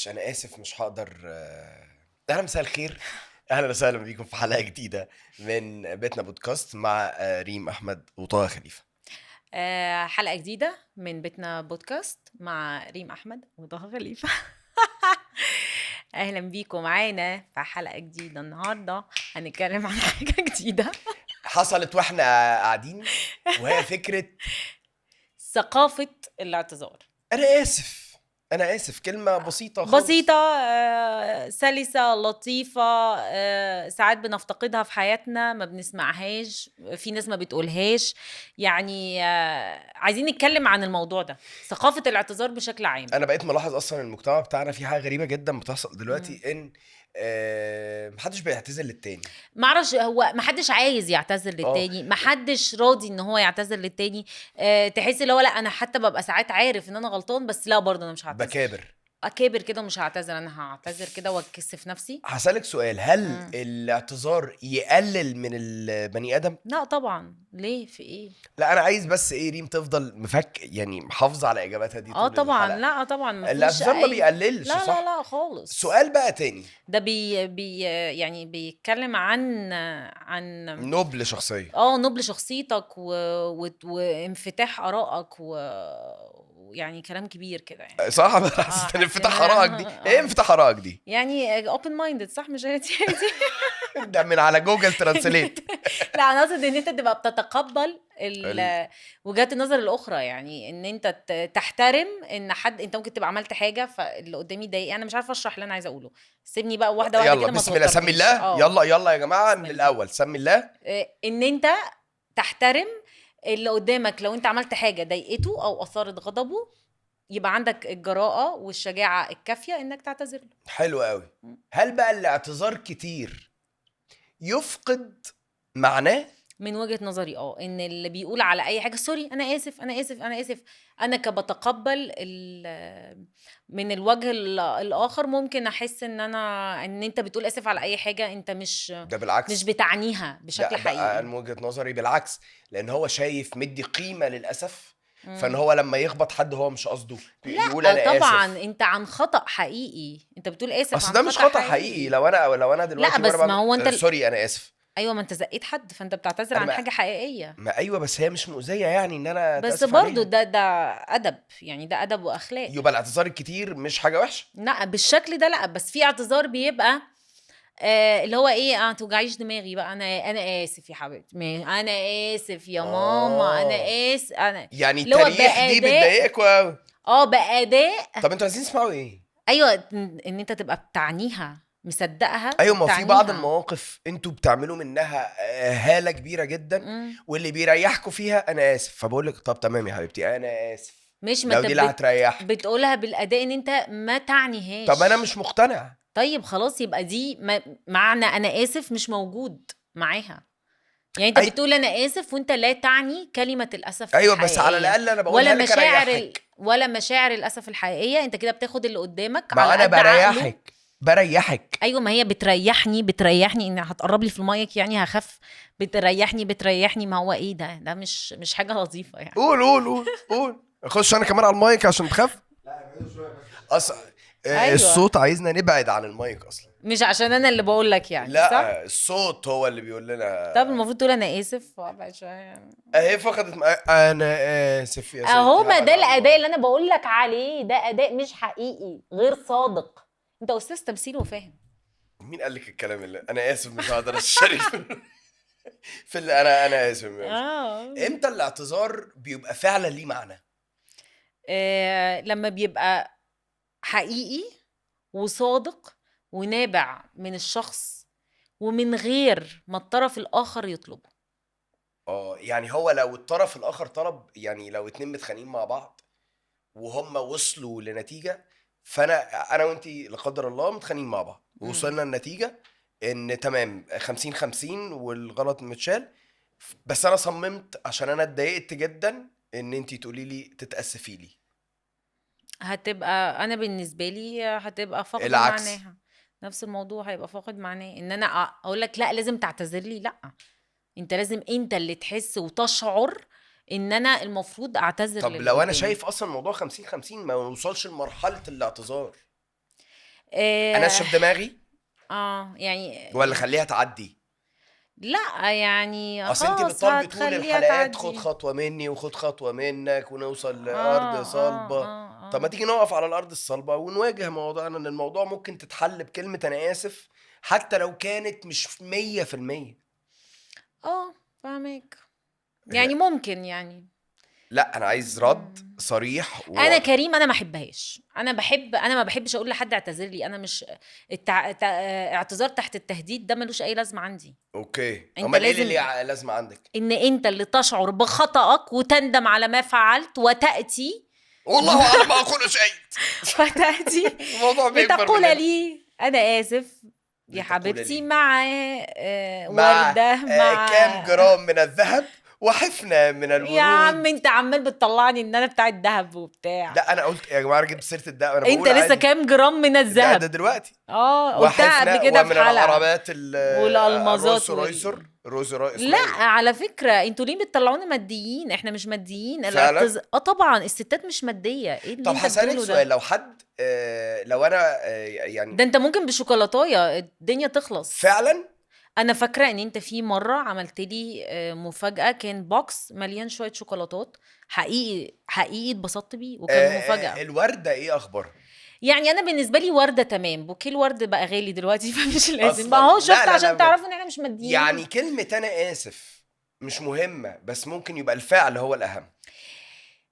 معلش انا اسف مش هقدر. اهلا مساء الخير. اهلا وسهلا بيكم في حلقه جديده من بيتنا بودكاست مع ريم احمد وطه خليفه. حلقة جديدة من بيتنا بودكاست مع ريم أحمد وطه خليفة. أهلا بيكم معانا في حلقة جديدة. النهاردة هنتكلم عن حاجة جديدة، حصلت واحنا قاعدين وهي فكره ثقافة الاعتذار. انا اسف. انا اسف كلمه بسيطه خالص. بسيطة، سلسة لطيفة، ساعات بنفتقدها في حياتنا، ما بنسمعهاش، في ناس ما بتقولهاش. يعني عايزين نتكلم عن الموضوع ده، ثقافة الاعتذار بشكل عام. انا بقيت ملاحظ اصلا المجتمع بتاعنا فيه حاجه غريبه جدا بتحصل مم. دلوقتي ان محدش بيعتذر للتاني. معرفش، هو محدش عايز يعتذر اه للتاني، محدش راضي ان هو يعتذر للتاني. تحس اللي هو لا، انا حتى ببقى ساعات عارف ان انا غلطان، بس لا برضه انا مش هعتذر. بكابر. اكابر كده ومش هعتذر، انا هعتذر كده واتكسف نفسي. هسألك سؤال، هل مم. الاعتذار يقلل من البني ادم؟ لا طبعا، ليه؟ في ايه؟ لا انا عايز بس ايه ريم تفضل يعني محافظه على اجاباتها دي طول طبعا، الحلقه. لا طبعا ما فيش الاعتذار ما اي. بيقللش لا لا صح؟ لا خالص. سؤال بقى تاني. ده يعني بيتكلم عن نوبل شخصيه. نبل شخصيتك وانفتاح آرائك ويعني كلام كبير كده يعني. صح. انا حسيت ان حاسين انفتاح ارائك دي ايه؟ انفتاح ارائك دي يعني open minded، صح؟ مش هي دي؟ ده من على جوجل ترانسليت. لا، انا قصدي ان انت تبقى بتتقبل وجهات النظر الاخرى، يعني ان انت تحترم ان حد، انت ممكن تبقى عملت حاجه فاللي قدامي ضايق. انا مش عارفه اشرح اللي انا عايزه اقوله، سيبني بقى واحده واحده يلا كده، ما بسم الله سمي توترنيش. الله. يلا يلا يا جماعه بسم من الله. الاول سمي الله. ان انت تحترم اللي قدامك. لو انت عملت حاجه ضايقته او اثارت غضبه، يبقى عندك الجراءه والشجاعه الكافيه انك تعتذر له. حلو قوي. هل بقى الاعتذار كتير يفقد معناه؟ من وجهة نظري ان اللي بيقول على اي حاجه سوري، انا اسف انا اسف انا اسف، انا كبتقبل من الوجه الاخر، ممكن احس ان انت بتقول اسف على اي حاجه، انت مش ده بالعكس. بتعنيها بشكل لا بقى حقيقي. من وجهة نظري بالعكس، لان هو شايف مدي قيمة للأسف. فان مم. هو لما يخبط حد هو مش قصده يقول لا انا طبعا، اسف. انت عن خطأ حقيقي، انت بتقول اسف اصل عن ده مش خطأ خطأ حقيقي. حقيقي. لو انا لا دلوقتي وانا بس ما بعمل هو انت سوري انا اسف. ايوه، ما انت زقيت حد فانت بتعتذر انا عن حاجه حقيقيه. ما ايوه بس هي مش مؤذية يعني ان انا بس اتاسف برضو عليها. ده ادب، يعني ده ادب واخلاق. يبقى الاعتذار الكتير مش حاجة وحشة. لا بالشكل ده، لا، بس في اعتذار بيبقى اللي هو ايه، توجعيش دماغي بقى، انا اسف يا حبيبتي، انا اسف يا ماما، انا اه اسف، انا يعني اللي هو التاريخ دي باداء. بتضايقكوا قوي. باداء. طب انتوا عايزين تسمعوا ايه؟ ايوه، ان انت تبقى بتعنيها، مصدقها ايوه ما في بعض وبتعنيها. المواقف انتوا بتعملوا منها هالة كبيرة جدا، مم. واللي بيريحكوا فيها انا اسف، فبقول لك طب تمام يا حبيبتي انا اسف. مش ما لو انت دي اللي هتريحك. بتقولها بالاداء ان انت ما طب انا تعنيهاش. مش مقتنع. طيب خلاص، يبقى دي معنى انا اسف مش موجود معاها. يعني انت أي... بتقول انا اسف وانت لا تعني كلمة الاسف ايوه بس على الحقيقية، الاقل انا بقولها لك اريحك. ولا مشاعر الاسف الحقيقية. انت كده بتاخد اللي قدامك ما على انا قد عقله. بريحك. ايوه، ما هي بتريحني ان هتقرب لي في المايك، يعني هخف. بتريحني، ما هو ايه ده مش حاجة لطيفة يعني. قول اخش انا كمان على المايك عشان تخاف. اصلا ايوه، الصوت عايزنا نبعد عن المايك اصلا. مش عشان انا اللي بقول لك يعني، صح؟ لا الصوت هو اللي بيقول لنا. طب المفروض تقول انا اسف وابعد شوية. اهي فقدت انا اسف يا اهو، ستي ما هبعد ده عن الاداء المايك. اللي انا بقول لك عليه، ده اداء مش حقيقي، غير صادق. انت استاذ تمثيل وفاهم. مين قال لك الكلام اللي انا اسف مش هقدر اشترك في اللي انا اسف ماشي. اه امتى الاعتذار بيبقى فعلا ليه معنى؟ لما بيبقى حقيقي وصادق ونابع من الشخص، ومن غير ما الطرف الاخر يطلبه. يعني هو لو الطرف الاخر طلب، يعني لو اتنين متخانقين مع بعض وهم وصلوا لنتيجة، انا وانتي لا قدر الله متخانقين مع بعض ووصلنا لنتيجة ان تمام 50-50 والغلط متشال، بس انا صممت عشان انا اتضايقت جدا ان انتي تقولي لي تتأسفي لي. هتبقى انا بالنسبه لي هتبقى فاقده العكس. معناها. نفس الموضوع هيبقى فاقد معناه، ان انا اقول لك لا لازم تعتذر لي. لا، انت لازم انت اللي تحس وتشعر ان انا المفروض اعتذر طب للي لو انا قدامي. شايف اصلا الموضوع 50-50 ما نوصلش لمرحلة الاعتذار. انشف دماغي يعني ولا خليها تعدي؟ لا يعني اصل انت خلاص بتطالبي طول هتخليها الحلقات خد تعدي. خطوه مني وخد خطوه منك ونوصل لارض صلبه. طب ما اه تيجي نقف على الارض الصلبه ونواجه موضوعنا، ان الموضوع ممكن تتحل بكلمه انا اسف، حتى لو كانت مش 100%. فاهمك. هي يعني ممكن يعني. لا، انا عايز رد صريح انا وواضح. كريم انا ما احبهاش. انا ما بحبش اقول لحد اعتذر لي. انا مش اعتذار تحت التهديد ده ملوش اي لازمه عندي. اوكي، انت امال ايه اللي لازم ليه لازمه عندك؟ ان انت اللي تشعر بخطأك وتندم على ما فعلت وتأتي والله اعلم ما اقول شيء. وتأتي الموضوع بيكبر لتقول مننا. لي انا آسف يا لتقول حبيبتي لي مع مع وردة كام مع جرام من الذهب وحفنة من يا عم الورود. انت عمال بتطلعني ان انا بتاع الذهب وبتاع. لا انا قلت يا جماعه، جبت سيره الدهب، انا انت بقول لسه عادي. كام جرام من ده الذهب؟ دلوقتي. قلتها قبل وحفنة كده في ومن حلقة. العربات والالمازات الرويس رويسر لا اسمها ايه؟ على فكرة انتوا ليه بتطلعونا ماديين؟ احنا مش ماديين. فعلا. طبعا الستات مش مادية. ايه اللي طب انت هسألك بتقوله سؤال، ده؟ لو حد لو انا يعني ده انت ممكن بشوكولاتايه الدنيا تخلص. فعلا. انا فاكره ان انت في مره عملت لي مفاجاه، كان بوكس مليان شويه شوكولاتات. حقيقي حقيقي اتبسطت بيه وكان مفاجاه. الوردة ايه اخبارها يعني انا بالنسبه لي ورده تمام. بوكيه الورد بقى غالي دلوقتي فمش لازم. ما اصلا؟ هو لا شفت لا عشان لا، تعرفوا ان احنا مش ماديين. يعني كلمة انا اسف مش مهمة، بس ممكن يبقى الفعل هو الاهم.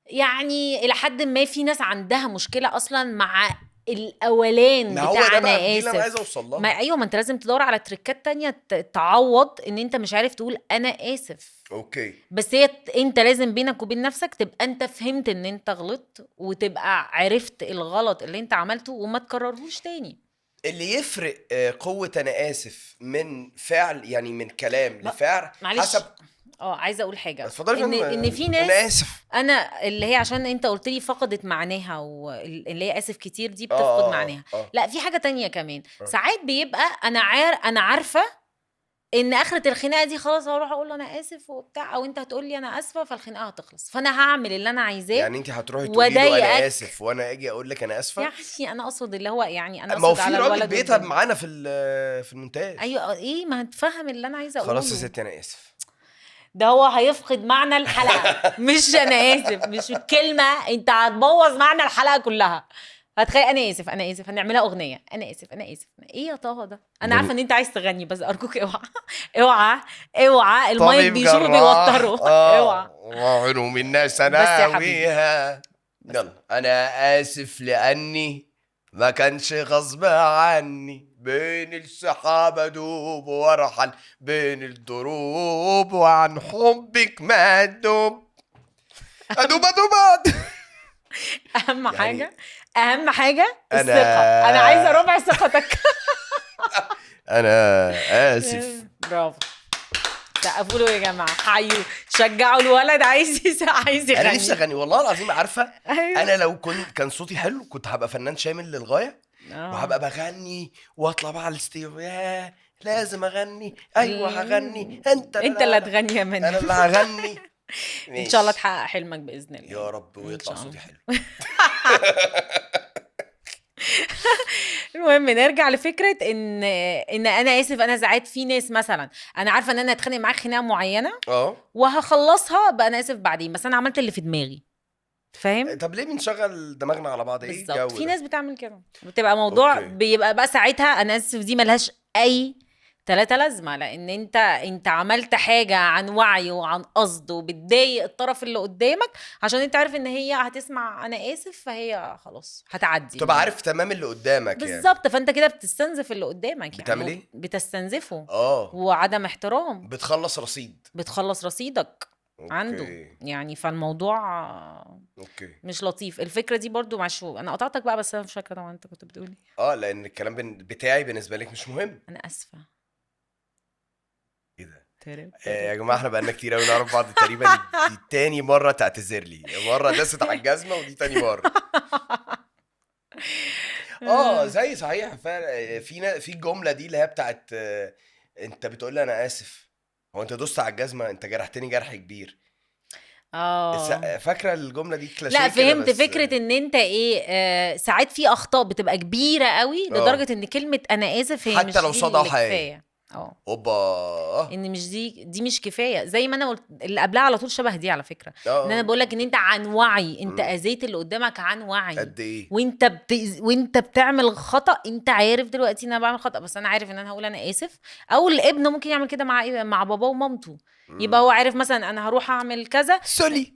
يعني الى حد ما في ناس عندها مشكله اصلا مع الاولان ما هو ده بتاع بقى، انا دي اللي انا عايز اسف. اوصل ما لها. ايوه، ما انت لازم تدور على تريكات تانية تعوض ان انت مش عارف تقول انا اسف. اوكي. بس هي انت لازم بينك وبين نفسك تبقى انت فهمت ان انت غلطت، وتبقى عرفت الغلط اللي انت عملته وما تكررهوش تاني. اللي يفرق قوة انا اسف من فعل، يعني من كلام ما- لفعل حسب. معلش. عايزه اقول حاجه. اتفضلي يا ان فندم. في انا ناس، اسف. انا اللي هي عشان انت قلت لي فقدت معناها، واللي هي اسف كتير دي اه بتفقد اه معناها. اه لا في حاجه تانية كمان. اه. ساعات بيبقى انا عارفه ان اخره الخناقه دي خلاص هروح اقول له انا اسف وبتاع، او انت هتقول لي انا اسفه، فالخناقه هتخلص، فانا هعمل اللي انا عايزاه يعني انت هتروحي تقولي له انا واضايقك. اسف وانا اجي اقول لك انا اسفة؟ يعني انا اقصد اللي هو يعني انا ما هو اقصد في على راجل الولد بيتعب والبنت. معانا في المونتاج. ايوه ايه، ما هتفهم اللي انا عايزه خلاص يا اقوله. ستي انا اسف. ده هو هيفقد معنى الحلقه. مش انا اسف، مش الكلمه، انت هتبوظ معنى الحلقه كلها. هتخيل انا اسف انا اسف هنعملها اغنيه انا اسف انا اسف. ايه يا طه ده؟ انا عارفه ان انت عايز تغني بس ارجوك اوعى. اوعى اوعى المايك طبيب بيشوفه جراح بيوتره. اوعى. وعلو من الناس بس يا حبيبي اناويها. بس. يلا، انا اسف لاني ما كانش غصب عني، بين السحاب ادوب وارحل بين الدروب، وعن حبك ما ادوب ادوب. اهم يعني حاجه، اهم حاجه انا الثقه. انا عايزه ربع ثقتك. انا اسف. برافو. سقفوا له يا جماعه، حيوا شجعوا الولد عايز عايز يغني. انا نفسي اغني والله العظيم، عارفه؟ ايوه. انا لو كان صوتي حلو كنت هبقى فنان شامل للغايه، وهبقى اه بغني واطلع بقى على الستيج. ياه لازم اغني، ايوه هغني. انت لا انت لا اللي لا، هتغني يا انا منى. اللي هغني. ان شاء الله ماشي تحقق حلمك باذن الله. يا رب، ان ويطلع شاء الله. صوتي حلو. المهم نرجع لفكره ان انا اسف. انا ساعات في ناس مثلا انا عارفه ان انا هتخانق معاك خناقه معينه وهخلصها بقى انا اسف بعدين، بس انا عملت اللي في دماغي. فاهم؟ طب ليه بنشغل دماغنا على بعض؟ ايه بالظبط. الجو في ده؟ ناس بتعمل كده، بتبقى موضوع اوكي. بيبقى بقى ساعتها انا اسف دي ملهاش اي تلاتة لازمة، لان انت عملت حاجة عن وعي وعن قصد وبتضايق الطرف اللي قدامك، عشان انت عارف ان هي هتسمع انا اسف فهي خلاص هتعدي تبقى الموضوع. عارف تمام اللي قدامك يعني. بالظبط. فانت كده بتستنزف اللي قدامك. بتعمل يعني ايه؟ بتستنزفه اه، وعدم احترام. بتخلص رصيد. بتخلص رصيدك عنده. اوكي يعني فالموضوع اوكي. مش لطيف. الفكرة دي برضو مشهور. انا قطعتك بقى بس انا مش فاكرة طبعا انت كنت بتقولي. لان الكلام بتاعي بالنسبه لك مش مهم. انا اسفة. ايه ده؟ ترب يا ترب جماعه احنا ترب. بقالنا كتير قوي نعرف بعض، تقريبا دي تاني مره تعتذر لي. مره دست على الجزمه ودي تاني مره. زي صحيح فعلا. في الجمله دي اللي هي بتاعت انت بتقول لي انا اسف، هو انت دوست على الجزمه؟ انت جرحتني جرح كبير. فاكره الجمله دي كلاشيه لا كده فهمت بس. فكره ان انت ايه، ساعات في اخطاء بتبقى كبيره قوي لدرجه ان كلمه انا اسف هي حتى مش لو دي صدى اللي حقيقي. كفايه. اوبا. ان مش دي مش كفايه، زي ما انا قلت اللي قبلها على طول شبه دي على فكره. ان انا بقول لك ان انت عن وعي، انت اذيت اللي قدامك عن وعي. قد ايه؟ وانت بتعمل خطا، انت عارف دلوقتي ان انا بعمل خطا، بس انا عارف ان انا هقول انا اسف. او الابن ممكن يعمل كده مع باباه ومامته، يبقى هو عارف مثلا انا هروح اعمل كذا سوري.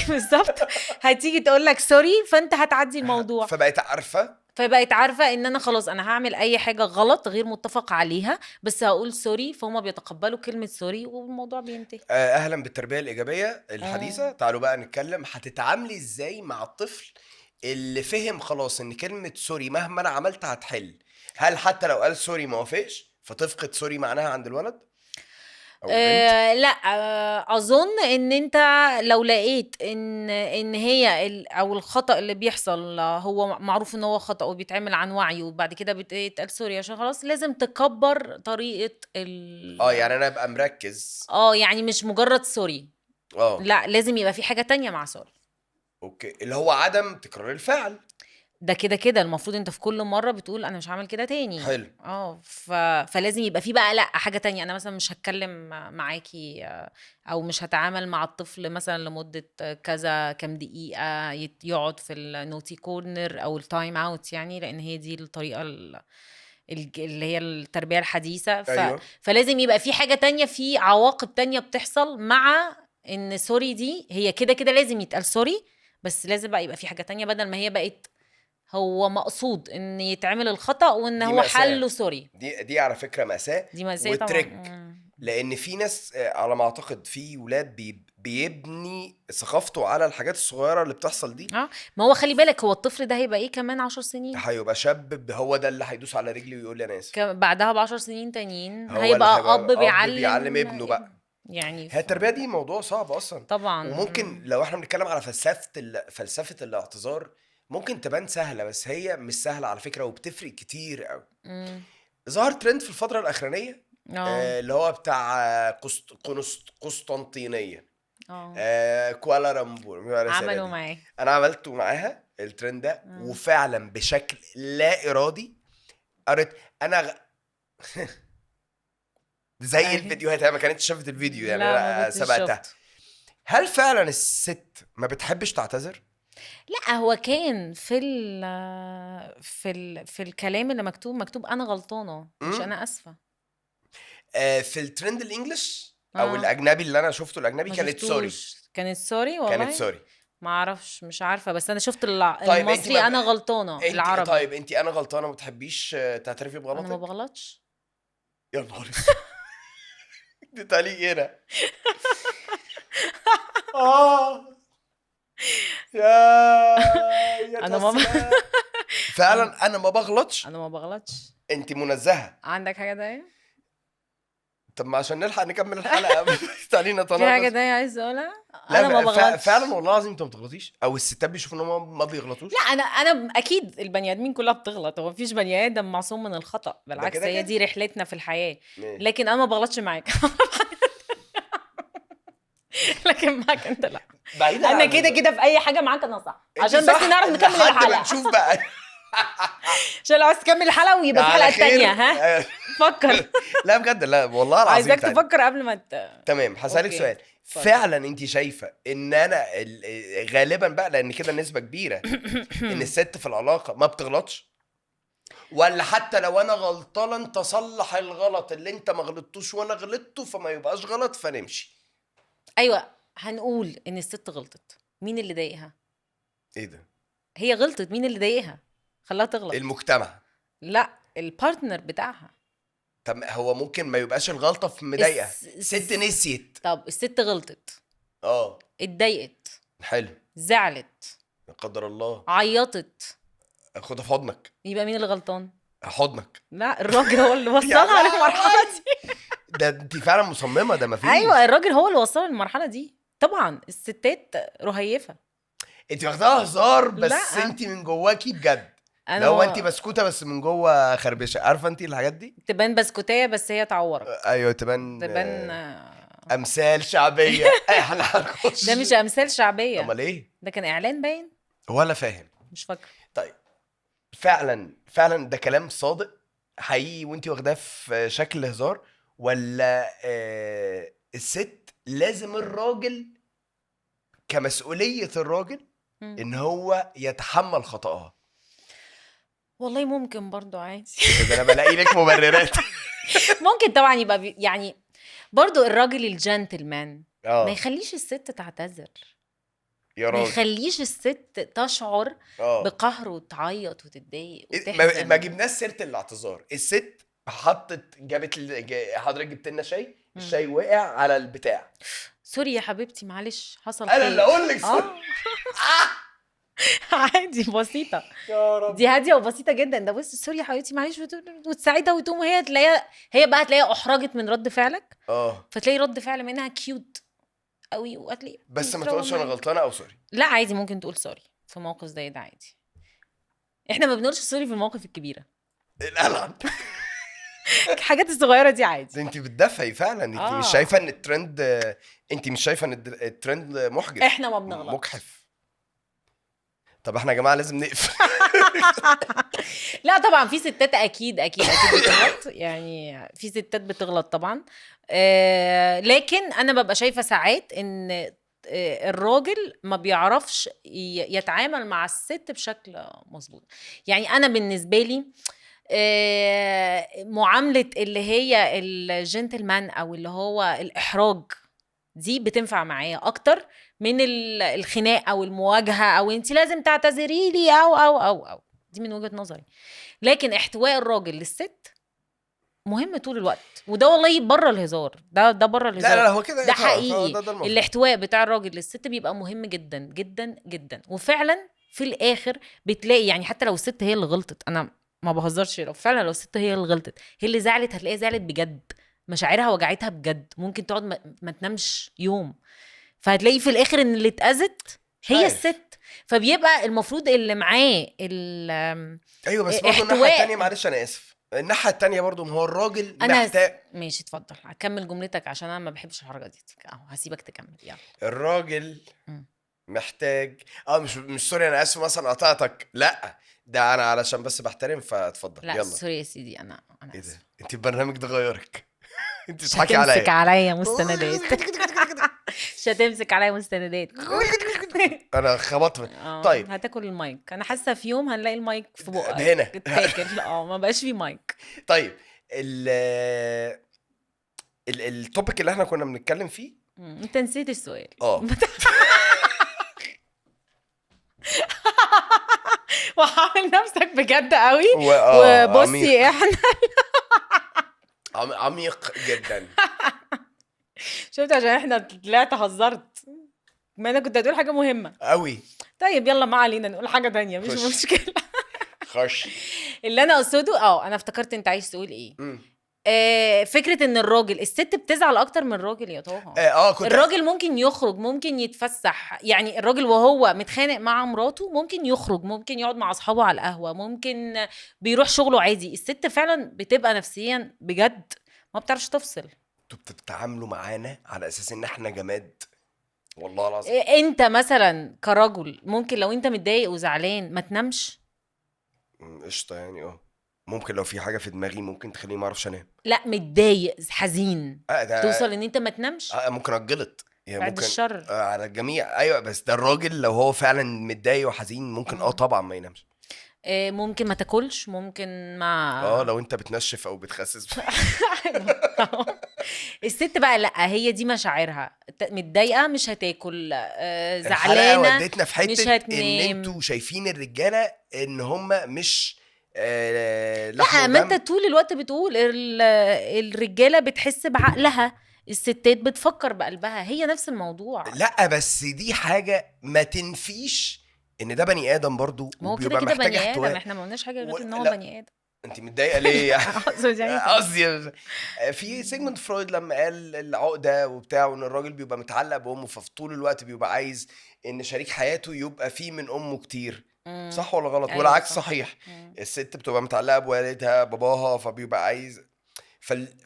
بالظبط. هتيجي تقول لك سوري، فانت هتعدي الموضوع. فبقيت عارفه فبقيت عارفه ان انا خلاص انا هعمل اي حاجه غلط غير متفق عليها، بس هقول سوري، فهم بيتقبلوا كلمه سوري والموضوع بينتهي. اهلا بالتربيه الايجابيه الحديثه. تعالوا بقى نتكلم هتتعاملي ازاي مع الطفل اللي فهم خلاص ان كلمه سوري مهما انا عملت هتحل. هل حتى لو قال سوري ما وافقش فتفقد سوري معناها عند الولد او البنت؟ لا، اظن ان انت لو لقيت ان هي او الخطا اللي بيحصل هو معروف ان هو خطا وبيتعمل عن وعي، وبعد كده بيتقال سوري عشان خلاص، لازم تكبر طريقه يعني انا ابقى مركز. يعني مش مجرد سوري، لا لازم يبقى في حاجه تانية مع سوري. اوكي، اللي هو عدم تكرار الفعل. ده كده المفروض انت في كل مره بتقول انا مش هعمل كده تاني. حلو. فلازم يبقى في بقى لا حاجه تانية. انا مثلا مش هتكلم معاكي، او مش هتعامل مع الطفل مثلا لمده كذا كام دقيقه يقعد في النوتي كورنر او التايم اوت، يعني لان هي دي الطريقه اللي هي التربيه الحديثه. أيوة. فلازم يبقى في حاجه تانية، في عواقب تانية بتحصل مع ان سوري دي هي كده لازم يتقال سوري، بس لازم بقى يبقى في حاجه تانية بدل ما هي بقت هو مقصود ان يتعمل الخطأ وان هو حله سوري. دي على فكرة مأساة. دي مأساة وتريك. طبعا. لان في ناس على ما اعتقد في ولاد بيبني ثقافته على الحاجات الصغيرة اللي بتحصل دي. ما هو خلي بالك، هو الطفل ده هيبقى ايه كمان 10 سنين؟ هيبقى شاب، هو ده اللي هيدوس على رجلي ويقول لي انا اسف. بعدها ب10 سنين تانيين هيبقى اب بيعلم ابنه بقى. يعني هي التربية دي موضوع صعب اصلا طبعا. وممكن لو احنا بنتكلم على فلسفة الاعتذار ممكن تبان سهلة، بس هي مش سهلة على فكرة وبتفرق كتير قوي. ظهر ترند في الفترة الأخرانية اللي هو بتاع قسطنطينية، كوالالمبور. عملوا معاه، أنا عملته معاها الترند ده وفعلا بشكل لا إرادي قريت أنا زي الفيديوهات. هي ما كانتش شافت الفيديو يعني، أنا سبقتها. هل فعلا الست ما بتحبش تعتذر؟ لا، هو كان في الكلام اللي مكتوب انا غلطانه مش انا اسفه. في الترند الانجليش او الاجنبي اللي انا شفته الاجنبي كانت سوري. كانت سوري والله. كانت سوري. ما اعرفش، مش عارفه، بس انا شفت المصري انا غلطانه العربي. طيب انت انا غلطانه ما بتحبيش تعترفي بغلطك؟ انا ما بغلطش. يا نهار دي تعليق هنا. يا انا ما فعلا انا ما بغلطش. انا ما بغلطش. انت منزهه. عندك حاجه تانية؟ طب ما عشان نلحق نكمل الحلقه تعالينا تناقش. في حاجه تانية عايز اقولها؟ انا ما بغلطش فعلا والله العظيم. انت ما بتغلطيش او الستات بيشوفوا ان هم ما بيغلطوش؟ لا، انا اكيد البني ادمين كلها بتغلط، هو مفيش بني ادم معصوم من الخطا، بالعكس هي دي رحلتنا في الحياه. لكن انا ما بغلطش معاك. لكن معاك انت لا. انا كده في اي حاجه معاك انا صح، عشان بس نعرف نكمل الحلقه. نشوف بقى عشان لو عايز تكمل الحلقه ويبقى في حلقه تانية. ها فكر. لا بجد، لا والله العظيم عايزك تفكر قبل ما تمام. هسألك سؤال. فعلا انت شايفه ان انا غالبا بقى، لان كده نسبه كبيره ان الست في العلاقه ما بتغلطش، ولا حتى لو انا غلطانه انت صلح الغلط اللي انت ما غلطتوش وانا غلطته فما يبقاش غلط فنمشي؟ ايوه، هنقول ان الست غلطت، مين اللي ضايقها؟ ايه ده؟ هي غلطت، مين اللي ضايقها خلاها تغلط؟ المجتمع. لا، البارتنر بتاعها. طب هو ممكن ما يبقاش الغلطه في مضايقه، ست نسيت. طب الست غلطت، اتضايقت، حلو، زعلت، لا قدر الله عيطت، خدها في حضنك، يبقى مين اللي غلطان؟ حضنك. لا، الراجل هو اللي وصلها للمرحله دي. ده انت فعلا مصممه، ده مفيش. ايوه، الراجل هو اللي وصلها للمرحله دي. طبعا الستات رهيفه. انت واخداها هزار بس انت من جواكي بجد. لو انت بسكوته بس من جوه خربشه، عارفه انت الحاجات دي؟ تبان بسكوتيه بس هي تعورك. ايوه تبان امثال شعبيه. احنا هنخش. ده مش امثال شعبيه، امال ايه؟ ده كان اعلان باين، ولا فاهم. مش فاكره. طيب فعلا فعلا ده كلام صادق حقيقي وانتي واخداه في شكل هزار، ولا الست لازم الراجل كمسؤولية الراجل مم. ان هو يتحمل خطأها؟ والله ممكن برضو عادي. ده انا بلاقي لك مبررات. ممكن طبعا يبقى يعني برضو الراجل الجنتلمان ما اه يخليش الست تعتذر، يا ما راجل. يخليش الست تشعر اه بقهر وتعيط وتضايق ما وتحزن. جبناش سيرة الاعتذار. الست جابت حضرتك جبت لنا شاي، الشاي وقع على البتاع. سوري يا حبيبتي معلش حصل انا خير. اللي اقول لك عادي بسيطة، يا رب. دي هادية وبسيطة جدا. ده بص سوري يا حبيبتي معلش وتساعدها وتقوم هي تلاقيها، هي بقى تلاقيها احرجت من رد فعلك، فتلاقي رد فعل منها كيوت قوي وهتلاقي بس ما تقولش انا غلطانه او سوري. لا عادي ممكن تقول سوري في موقف زي ده عادي. احنا ما بنقولش سوري في المواقف الكبيرة، القلعه. الحاجات الصغيرة دي عادي. انت بتدافعي فعلا. انت مش شايفه ان الترند، انت مش شايفه ان الترند محجب؟ احنا ما بنغلطش. مجحف. طب احنا يا جماعه لازم نقفل. لا طبعا في ستات اكيد بتغلط، يعني في ستات بتغلط طبعا. لكن انا ببقى شايفه ساعات ان الراجل ما بيعرفش يتعامل مع الست بشكل مظبوط. يعني انا بالنسبه لي معامله اللي هي الجنتلمان او اللي هو الاحراج دي بتنفع معايا اكتر من الخناق او المواجهه او انت لازم تعتذري لي او دي من وجهة نظري. لكن احتواء الراجل للست مهم طول الوقت، وده والله بره الهزار، ده بره الهزار. لا هو كده ده حقيقي. ده الاحتواء بتاع الراجل للست بيبقى مهم جدا جدا جدا، وفعلا في الاخر بتلاقي يعني حتى لو الست هي اللي غلطت، انا ما بهزرش، لو فعلا لو الست هي اللي غلطت هي اللي زعلت هتلاقيها زعلت بجد، مشاعرها وجعتها بجد، ممكن تقعد ما تنامش يوم، فهتلاقي في الاخر ان اللي اتأذت هي الست. فبيبقى المفروض اللي معاه ايوه بس برضه الناحيه الثانيه، معلش انا اسف، الناحيه الثانيه برضه ما هو الراجل محتاج. ماشي اتفضل هكمل جملتك عشان انا ما بحبش الحركه دي اهو، هسيبك تكمل يلا. الراجل محتاج مش سوري انا اسف مثلا قطعتك، لا ده انا علشان بس بحترم فاتفضل. لا يلا سوري يا سيدي انا ايه ده اسف. انت البرنامج ده غيرك. انت بتضحكي عليا. هتمسك عليا مستندات. مش هتمسك عليا مستندات. انا خبطت. طيب هتاكل المايك، انا حاسه في يوم هنلاقي المايك في بقك هنا اتاكل. ما بقاش في مايك. طيب التوبيك اللي احنا كنا بنتكلم فيه، انت نسيت السؤال. وحاول نفسك بجد قوي وبصي احنا عميق جدا. شفت عشان احنا طلعت هزرت، ما انا كنت هتقول حاجه مهمه قوي. طيب يلا ما علينا نقول حاجه تانية مش مشكله. خش. اللي انا اقصده انا افتكرت انت عايز تقول ايه. فكره ان الراجل الست بتزعل اكتر من الراجل يا طه. الراجل ممكن يخرج، ممكن يتفسح، يعني الراجل وهو متخانق مع مراته ممكن يخرج، ممكن يقعد مع اصحابه على القهوه، ممكن بيروح شغله عادي. الست فعلا بتبقى نفسيا بجد ما بتعرفش تفصل. انتوا بتتعاملوا معانا على اساس ان احنا جماد والله العظيم. انت مثلا كرجل ممكن لو انت متضايق وزعلان ما تنامش. قشطه يعني ممكن لو في حاجه في دماغي ممكن تخليني ما اعرفش انام. لا متضايق حزين توصل ان انت ما تنامش. ممكن اجلط يعني، بعد ممكن الشر على الجميع. ايوه بس ده الراجل لو هو فعلا متضايق وحزين ممكن طبعا ما ينامش. ممكن ما تاكلش، ممكن ما لو انت بتنشف او بتخسس. الست بقى لا، هي دي مشاعرها، متضايقه مش هتاكل، زعلانه وديتنا في حته مش هتنام. ان انتوا شايفين الرجاله ان هم مش لا ما انت طول الوقت بتقول الرجاله بتحس بعقلها، الستات بتفكر بقلبها، هي نفس الموضوع. لا بس دي حاجه ما تنفيش ان ده بني ادم برضو، ما هو كده بني ادم، احنا ما قلناش حاجه غير ان هو بني ادم. انت متضايقه ليه؟ قصدي في سيجموند فرويد لما قال العقده وبتاع، وان الراجل بيبقى متعلق بامه، فطول الوقت بيبقى عايز ان شريك حياته يبقى فيه من امه كتير. صح ولا غلط؟ أيوة والعكس صح. صحيح. الست بتبقى متعلقه بوالدها باباها، فبيبقى عايز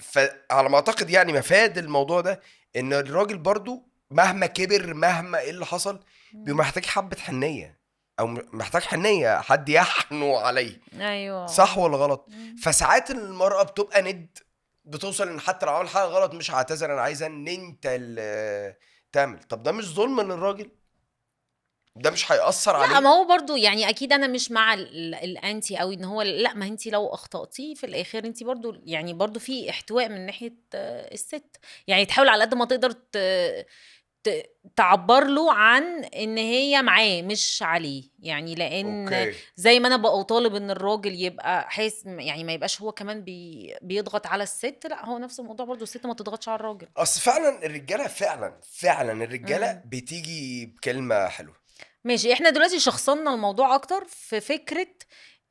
فعلى ما اعتقد يعني مفاد الموضوع ده ان الراجل برضو مهما كبر، مهما ايه اللي حصل، بيبقى محتاج حبة حنية، او محتاج حنية، حد يحنو عليه. ايوه صح ولا غلط؟ فساعات المرأة بتبقى ند، بتوصل ان حتى لو عمل حاجة غلط مش هعتذر، انا عايزة ان انت اللي تعمل. طب ده مش ظلم للراجل؟ ده مش هيأثر لا، عليه؟ ما هو برضو يعني اكيد انا مش مع الانتي قوي ان هو لا، ما انتي لو اخطأتي في الاخر انتي برضو يعني برضو في احتواء من ناحية الست، يعني تحاول على قد ما تقدر تعبر له عن ان هي معاه مش عليه، يعني لان اوكي. زي ما انا بقى طالب ان الراجل يبقى حاسس، يعني ما يبقاش هو كمان بيضغط على الست، لا هو نفس الموضوع برضو، الست ما تضغطش على الراجل. اصل فعلا الرجالة، فعلا الرجالة مم. بتيجي بكلمة حلوة. ماشي، احنا دلوقتي شخصنا الموضوع اكتر في فكرة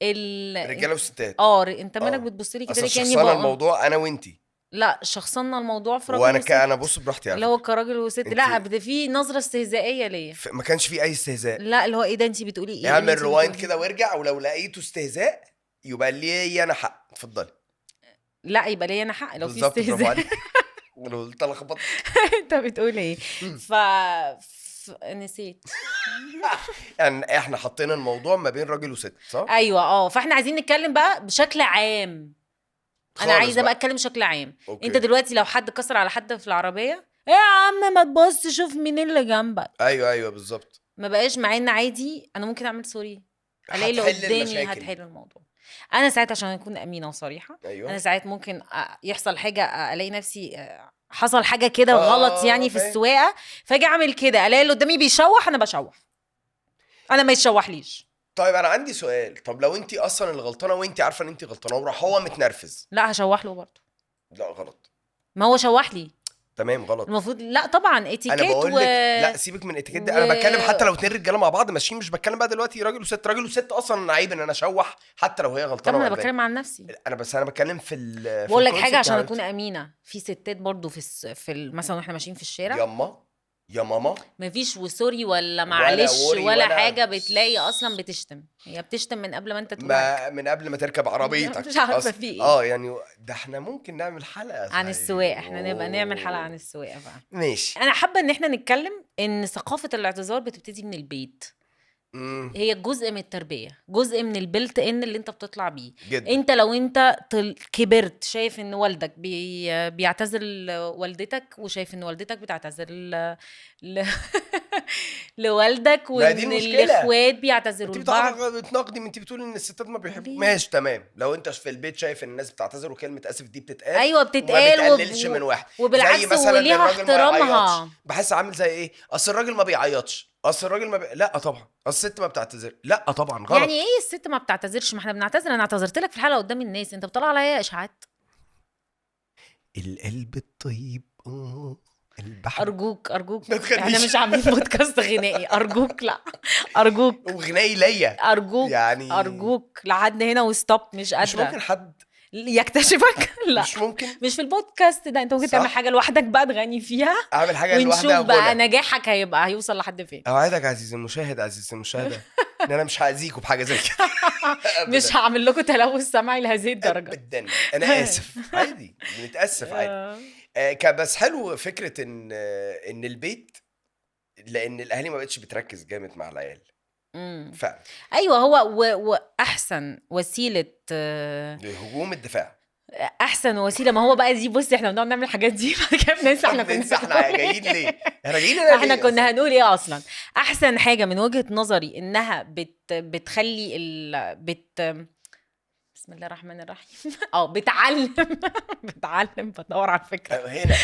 الرجالة والستات. انت مالك اه، بتبص لي كده اصل ليه كاني شخصنا بقى؟ الموضوع انا وانتي، لا، شخصنا الموضوع في راجل وانا انا وست، بص براحتي على اللي هو فكرة. كراجل وست، انت لا ده في نظرة استهزائية ليا. ما كانش في اي استهزاء. لا، اللي هو ايه ده، انت بتقولي ايه اللي اعمل انت ريوايند بتقوليه؟ كده وارجع، ولو لقيته استهزاء يبقى ليه انا حق. اتفضلي. لا، يبقى ليا انا حق لو في بالظبط، برافو استهزاء. عليك. ولو قلت لخبطت. انت بتقول ايه؟ نسيت. يعني احنا حطينا الموضوع ما بين راجل وست، صح؟ ايوه، فاحنا عايزين نتكلم بقى بشكل عام. انا خالص عايزه بقى بقى. اتكلم بشكل عام. أوكي. انت دلوقتي لو حد كسر على حد في العربيه، ايه يا عم ما تبص شوف مين اللي جنبك، ايوه بالظبط. ما بقاش مع ان عادي انا ممكن اعمل سوري، الاقي اللي هتحل قدامي المشاكل. هتحل الموضوع. انا ساعات عشان اكون امينه وصريحه، ايوه. انا ساعات ممكن يحصل حاجه، الاقي نفسي حصل حاجه كده غلط يعني في فاهم. السواقه، فاجي اعمل كده الاقي اللي قدامي بيشوح، انا بشوح، انا ما يتشوحليش. طيب انا عندي سؤال، طب لو انت اصلا اللي غلطانه وانت عارفه ان انت غلطانه وراح هو متنرفز؟ لا، هشوح له برضه. لا غلط. ما هو شوح لي، تمام غلط. المفروض لا طبعا انا اتيكيت بقول لك لا، سيبك من اتيكيت ده، انا بتكلم حتى لو اتنين رجاله مع بعض ماشيين، مش بتكلم بقى دلوقتي راجل وست. راجل وست اصلا عيب ان انا اشوح حتى لو هي طب غلطانه انا وقلبانة. بتكلم عن نفسي. انا بتكلم في بقول لك حاجه الكونسيبت عشان يا اكون حبيبتي. امينه، في ستات برضو مثلا واحنا ماشيين في الشارع، ياما يا ماما، مفيش وسوري ولا ولا معلش وري ولا ولا حاجه، بتلاقي اصلا بتشتم، هي بتشتم من قبل ما انت تقول حاجه. ما من قبل ما تركب عربيتك مش عارفه أصل. في ايه. يعني ده احنا ممكن نعمل حلقه عن السواقه، احنا نبقى نعمل حلقه أوه. عن السواقه بقى. ماشي. انا حابه ان احنا نتكلم ان ثقافه الاعتذار بتبتدي من البيت، هي جزء من التربيه، جزء من البلت ان اللي انت بتطلع بيه. جدا. انت لو انت كبرت شايف ان والدك بيعتذر لوالدتك، وشايف ان والدتك بتعتذر ل... لوالدك، ما دي وان المشكلة. الاخوات بيعتذروا انت لبعض. بتناقضي، ما انت بتقولي ان الستات ما بيحبوا. ليه؟ ماشي تمام، لو انت في البيت شايف ان الناس بتعتذر وكلمه اسف دي بتتقال، ايوه وما بتتقال بتقللش من واحد. زي وبالعكس مثلا ان وليها الراجل ما يعيطش، احترامها. بحس عامل زي ايه، اصل الراجل ما بيعيطش، اصل الراجل لا طبعا، اصل الست ما بتعتذر، لا طبعا غلط. يعني ايه الست ما بتعتذرش؟ ما احنا بنعتذر، انا اعتذرت لك في الحلقه قدام الناس، انت بتطلع عليا اشاعات. القلب الطيب البحر. ارجوك ما تخليش. احنا مش عاملين بودكاست غنائي، ارجوك لا، ارجوك وغنائي ليا ارجوك يعني. ارجوك لحد هنا وستوب، مش مش قادره. ممكن حد يكتشفك؟ لا مش ممكن. مش في البودكاست ده، انت ممكن صح. تعمل حاجه لوحدك بقى تغني فيها، اعمل حاجه ونشوف لوحدها بقى غنى. نجاحك هيوصل لحد فين. اوعدك عزيزي المشاهد، عزيزي المشاهده، ان انا مش هاذيكوا بحاجه زي كده. مش هعمل لكم تلوث سمعي لهذه الدرجه. ابدا، انا اسف عادي، بنتاسف عادي. بس حلو فكره ان البيت، لان الاهالي ما بقتش بتركز جامد مع العيال فعلا. ايوه، هو واحسن وسيله هجوم الدفاع، احسن وسيله. ما هو بقى دي، بصي احنا بنقعد نعمل الحاجات دي بعد كده بننسى احنا كنا احنا جايين ليه، احنا جايين احنا كنا هنقول ايه اصلا. احسن حاجه من وجهه نظري انها بتخلي بسم الله الرحمن الرحيم بتعلم بدور على الفكره هنا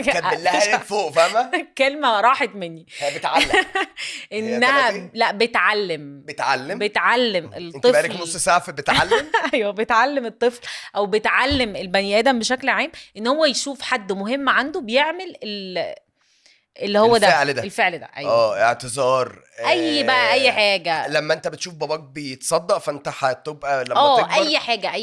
كملها لك فوق، فاهمه؟ كلمه راحت مني. هي بتعلم انها لا بتعلم انت الطفل. بقالك نص ساعه في بتعلم. ايوه، بتعلم الطفل او بتعلم البني ادم بشكل عام ان هو يشوف حد مهم عنده بيعمل اللي هو الفعل الفعل ده. ايوه. اعتذار، بقى اي حاجه. لما انت بتشوف باباك بيتصدق فانت هتبقى لما تكبر اي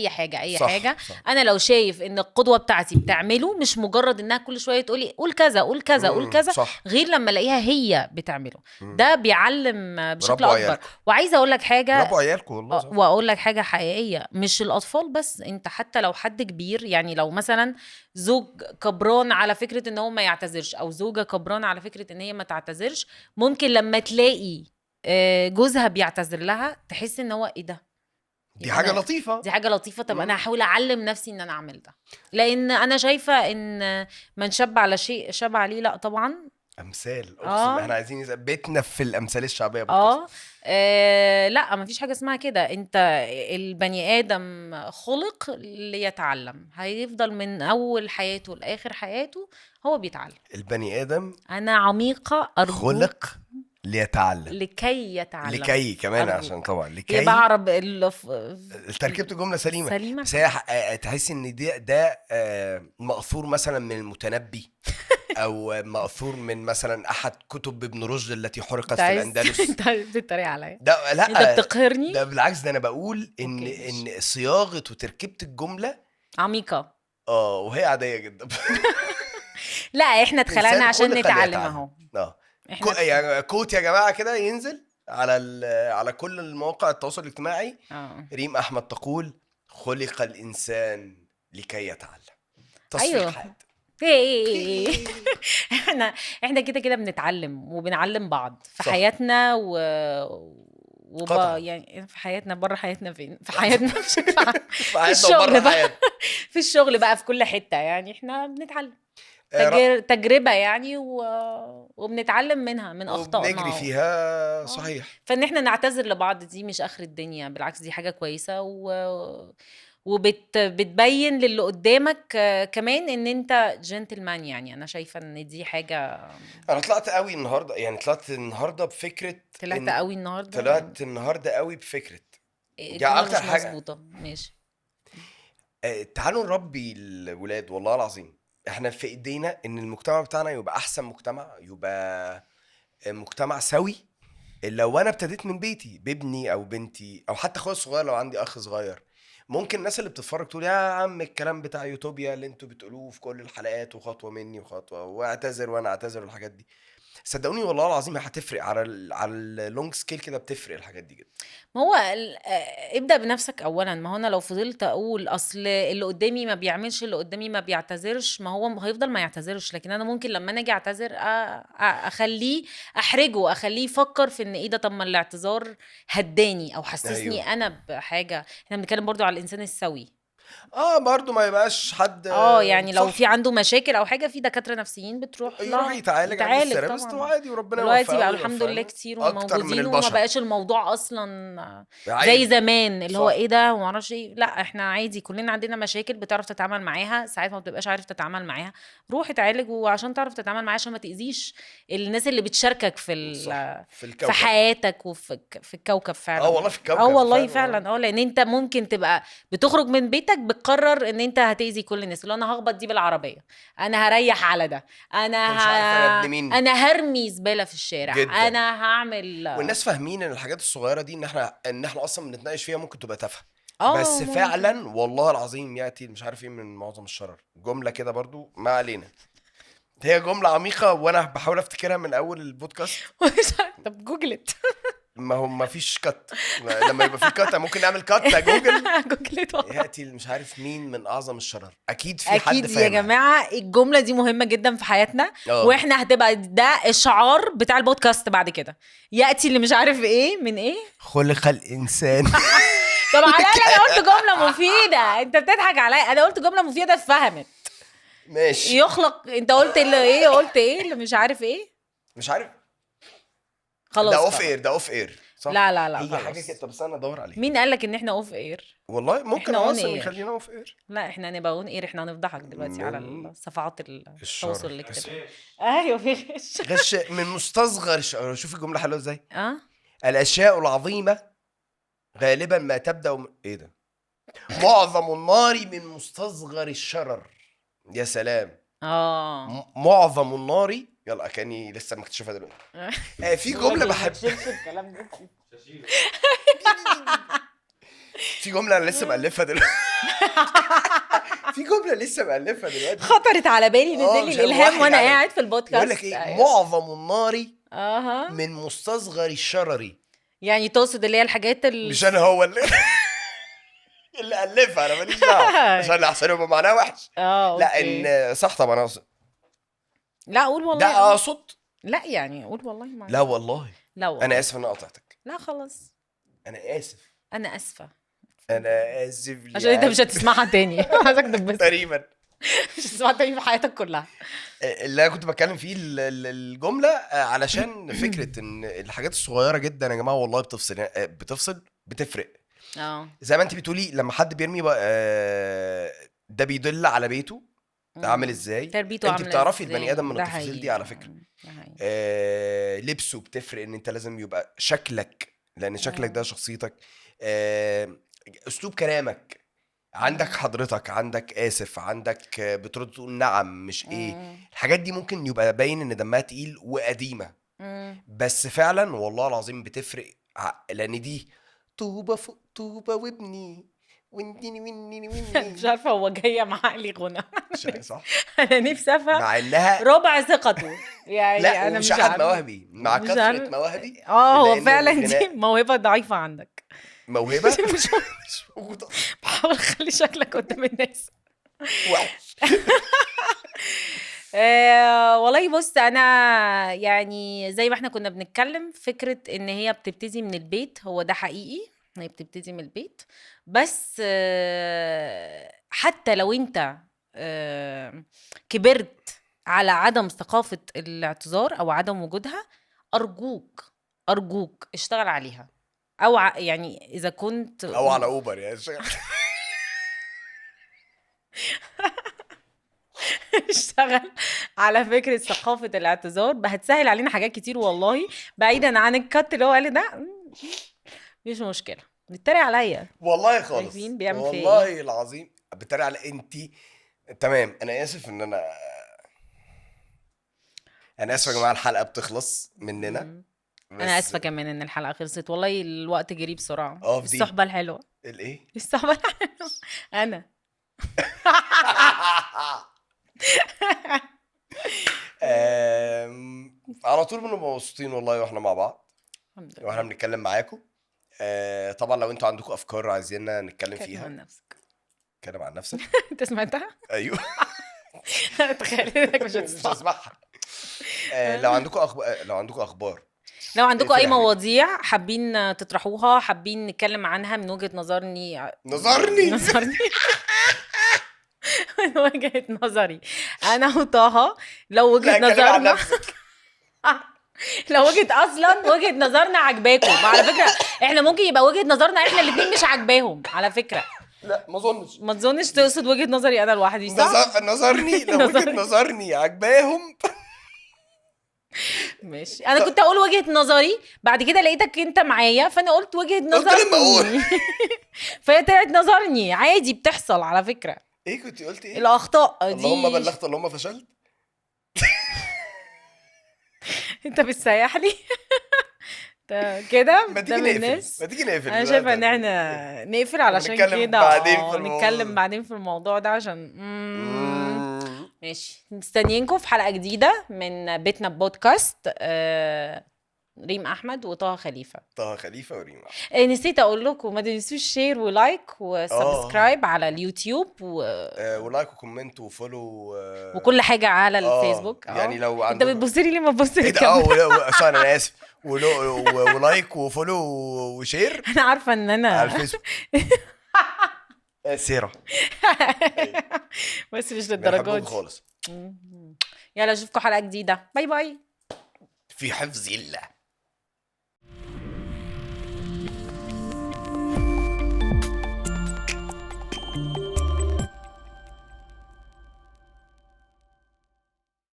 حاجه صح، حاجه. صح. انا لو شايف ان القدوه بتاعتي بتعمله، مش مجرد انها كل شويه تقولي قول كذا قول كذا قول كذا، صح. غير لما الاقيها هي بتعمله. ده بيعلم بشكل برافو اكبر. عيالكم، وعايزه اقول لك حاجه، برافو عيالكم والله. صح. واقول لك حاجه حقيقيه، مش الاطفال بس، انت حتى لو حد كبير، يعني لو مثلا زوج كبران على فكره ان هو ما يعتذرش، او زوجه كبران على فكره ان هي ما تعتذرش، ممكن لما تلاقي جوزها بيعتذر لها تحس ان هو ايه ده، دي حاجه لطيفه. دي حاجه لطيفه. طب انا هحاول اعلم نفسي ان انا اعمل ده، لان انا شايفه ان من شب على شيء شب عليه. لا طبعا امثال، اقسم احنا عايزين بيتنا في الامثال الشعبيه لا مفيش حاجه اسمها كده. انت البني ادم خلق ليتعلم، هيفضل من اول حياته لاخر حياته هو بيتعلم. البني ادم انا عميقه ارجو خلق ليتعلم، لكي يتعلم، لكي كمان أرجوك. عشان طبعا هي لكي بعرب تركيبة الجملة سليمة. سليمة بس هي تحس ان ده مأثور مثلا من المتنبي او مأثور من مثلا احد كتب ابن رشد التي حرقت في الاندلس. انت بتتريق عليا، ده لا، انت بتقهرني. ده بالعكس، ده انا بقول ان أوكي، ماشي. ان صياغة وتركيبة الجملة عميقة. وهي عادية جدا. لا احنا اتخلقنا الإنسان عشان خلق نتعلم ليتعلم. اهو. احنا يعني كوت يا جماعة كده ينزل على كل المواقع التواصل الاجتماعي. ريم احمد تقول خلق الانسان لكي يتعلم. تصفيق أيوه. حاد. احنا كده بنتعلم وبنعلم بعض في صح. حياتنا قطعاً. يعني في حياتنا، بره حياتنا، فين في حياتنا بشكل عام. في حياتنا الشغل وبره بقى. حياتنا. في الشغل بقى، في كل حتة، يعني احنا بنتعلم تجربة يعني وبنتعلم منها، من أخطائنا وبنجري فيها. صحيح. فإن احنا نعتذر لبعض دي مش آخر الدنيا، بالعكس دي حاجة كويسة وبتبين للي قدامك كمان ان انت جنتلمان. يعني انا شايفه ان دي حاجه. انا طلعت قوي النهارده، يعني طلعت النهارده بفكره. طلعت قوي النهارده. طلعت النهارده قوي بفكره. يعني اكتر مش حاجه مظبوطه. ماشي. تعالوا نربي الولاد، والله العظيم احنا في ايدينا ان المجتمع بتاعنا يبقى احسن مجتمع، يبقى مجتمع سوي. لو انا ابتديت من بيتي بابني او بنتي او حتى اخويا الصغير، لو عندي اخ صغير، ممكن الناس اللي بتتفرج تقول يا عم الكلام بتاع يوتوبيا اللي انتوا بتقولوه في كل الحلقات، وخطوه مني وخطوه واعتذر وانا اعتذر والحاجات دي. صدقوني والله العظيم هتفرق على اللونج سكيل كده، بتفرق الحاجات دي جدا. ما هو ابدأ بنفسك اولا. ما هو انا لو فضلت اقول اصل اللي قدامي ما بيعملش، اللي قدامي ما بيعتذرش، ما هو هيفضل ما يعتذرش. لكن انا ممكن لما انا اجي اعتذر اخليه، احرجه، اخليه يفكر في ان ايه ده، طب ما الاعتذار هداني او حسسني أيوه. انا بحاجه. احنا بنتكلم برضو على الانسان السوي. برضو ما يبقاش حد يعني لو صح. في عنده مشاكل او حاجه، في دكاتره نفسيين بتروح يروح يتعالج عند الثيرابيست طبعا. وعادي، وربنا دلوقتي بقى يوفقه الحمد لله كتير اكتر من وموجودين، وما البشر. بقاش الموضوع اصلا زي عادي. زمان اللي صح. هو ايه ده وما اعرفش ايه. لا احنا عادي، كلنا عندنا مشاكل بتعرف تتعامل معاها، ساعات ما بتبقاش عارف تتعامل معاها، روح اتعالج. وعشان تعرف تتعامل معاها، عشان ما تاذيش الناس اللي بتشاركك في حياتك وفي الكوكب فعلا. والله في الكوكب. والله فعلا. لان انت ممكن تبقى بتخرج من بيتك بتقرر ان انت هتأذي كل الناس. اللي انا هخبط دي بالعربيه، انا هريح على ده، انا هرمي زباله في الشارع جداً. انا هعمل. والناس فاهمين ان الحاجات الصغيره دي ان احنا اصلا بنتناقش فيها ممكن تبقى تافهه. بس ممكن. فعلا والله العظيم ياتي مش عارف ايه من معظم الشرر. جمله كده برضو ما علينا، هي جمله عميقه وانا بحاول افتكرها من اول البودكاست. طب جوجلت. ما هو ما فيش كات. لما يبقى في كات ممكن نعمل كات جوجل. جوجلت. ياتي مش عارف مين من اعظم الشرر. اكيد في حد اكيد فاهمها. يا جماعه الجمله دي مهمه جدا في حياتنا. واحنا هتبقى ده الشعار بتاع البودكاست بعد كده. ياتي اللي مش عارف ايه من ايه خلق الانسان. طب على انا قلت جمله مفيده، انت بتضحك عليا. انا قلت جمله مفيده اتفهمت. ماشي. يخلق. انت قلت اللي ايه، قلت ايه اللي مش عارف ايه، مش عارف. خلاص ده اوف اير صح. لا هي خلاص. حاجه كده. طب استنى ادور عليها. مين قال لك ان احنا اوف اير؟ والله ممكن اصلا يخلينا اوف اير. لا احنا نبقى اون اير. احنا هنفضحك دلوقتي على الصفحات التواصل الاجتماعي. ايوه في غش من مستصغر. شوف الجمله حلوه ازاي. الاشياء العظيمه غالبا ما تبدا ايه ده، معظم النار من مستصغر الشرر. يا سلام. معظم النار يلا كاني لسه مكتشفها دلوقتي. في بقول جمله لك بحب، بتشيلش الكلام ده. في جمله انا لسه مألفها دلوقتي. في جمله لسه مألفها دلوقتي. خطرت على بالي، نزل لي مش عارف الالهام واحد وانا على- قاعد في يقول البودكاست. لك ايه؟ أيوة. معظم النار اها، من مستصغر الشرر. يعني تقصد اللي هي الحاجات مش انا هو اللي ألفها، انا ماليش دعوه، عشان اللي احسن يبقى معناها وحش. اه لا اوكي. ان صح طبعا اقصد، لا قول ده والله. اقصد. لا يعني قول والله ما. لا والله لا والله. انا اسف ان أنا قطعتك، لا خلاص، انا اسف، انا اسفه انا اسف عشان انت مش هتسمعها تاني. عايزك تنبسط، تقريبا. مش هتسمعها تاني في حياتك كلها. اللي انا كنت بتكلم فيه الجمله علشان فكره ان الحاجات الصغيره جدا يا جماعه والله بتفصل بتفرق. اه زي ما انت بتقولي لما حد بيرمي ده بيدل على بيته عامل ازاي. تربيته انت عامله بتعرفي ازاي. البني ادم من ده التفاصيل دي حقيقي. على فكره. ده حقيقي. لبسه بتفرق، ان انت لازم يبقى شكلك، لان شكلك ده شخصيتك. اسلوب كلامك، عندك حضرتك، عندك اسف، عندك بترد تقول نعم مش ايه. الحاجات دي ممكن يبقى باين ان دمها تقيل وقديمه، بس فعلا والله العظيم بتفرق. لان دي طوبه فوق طوبه وابني ونديني مش عارفه هو جايه مع عقلي غنى. صح. انا نفسي افهم مع انها ربع ثقته يعني. لا، انا ومش مش احد عارفة. مواهبي مع مش كثره عارفة. مواهبي. هو لأن فعلا دي الغناء موهبه ضعيفه عندك. موهبه مش مش موجوده، بحاول اخلي شكلك قدام الناس. وحش. والله بص، انا يعني زي ما احنا كنا بنتكلم فكره ان هي بتبتدي من البيت. هو ده حقيقي، هي بتبتدي من البيت. بس حتى لو انت كبرت على عدم ثقافه الاعتذار او عدم وجودها، ارجوك ارجوك اشتغل عليها. او يعني اذا كنت او على اوبر يعني اشتغل على فكرة ثقافة الاعتذار، هتسهل علينا حاجات كتير والله. بعيدا عن الكت اللي هو قال ده، مش مشكلة بتتريق عليا. والله خالص، شايفين بيعمل فيا والله ايه؟ العظيم بتريق على انتي. تمام، انا اسف ان انا اسف يا جماعه، الحلقه بتخلص مننا. انا اسفة كمان ان الحلقة خلصت، والله الوقت جري بسرعة. في دي الصحبة الحلوة، الايه؟ الصحبة الحلوة. انا على طول بنبقى مبسوطين والله واحنا مع بعض الحمد واحنا لله. بنتكلم معاكم. طبعا لو انتوا عندكم افكار عايزيننا نتكلم كلم فيها، عن نفسك. اتكلم عن نفسك. انت سمعتها؟ ايوه. تخيل انك مش مش هتسمع. هسمعها. لو عندكم لو عندكم اخبار، لو عندكم اقفلي اي يا حبيبي. مواضيع حابين تطرحوها، حابين نتكلم عنها من وجهة نظرني نظرني من وجهة نظري انا وطه. لو وجهة لا، اتكلم عن نظرنا نفسك. لو اصلا وجهة نظرنا عجباكم. وعلى فكرة احنا ممكن يبقى وجهة نظرنا احنا الاتنين مش عاجباهم على فكرة. لا ما اظنش. ما تظنش تقصد وجهة نظري انا لوحدي، صح؟ نظرني لو وجهة نظرني عجباهم. ماشي، انا كنت اقول وجهة نظري، بعد كده لقيتك انت معايا فانا قلت وجهة لما أقول. نظري. فهي طلعت نظرني، عادي بتحصل على فكرة. ايه كنت قلت ايه؟ الاخطاء دي اللهم بلغت اللهم فشلت. انت بتسيح لي. كده ما ده تيجي من نقفل، الناس. ما تيجي نقفل. انا شايفه ان احنا نقفل علشان ونتكلم كده بعدين في الموضوع. نتكلم بعدين في الموضوع ده عشان ماشي. مستنيينكم في حلقه جديده من بيتنا بودكاست. ريم احمد وطه خليفه. طه خليفه وريم. نسيت اقول لكم ما تنسوش شير ولايك وسبسكرايب على اليوتيوب ولايك وكومنت وفولو وكل حاجه على الفيسبوك. يعني لو انت عندك بتبص لي ليه؟ ما تبص لي ايه ده؟ سوري انا اسف. ولايك وفولو وشير انا عارفه ان انا على الفيسبوك. سيرة بس مش للدرجات دي خالص. يلا اشوفكم حلقه جديده. باي باي. في حفظ الله.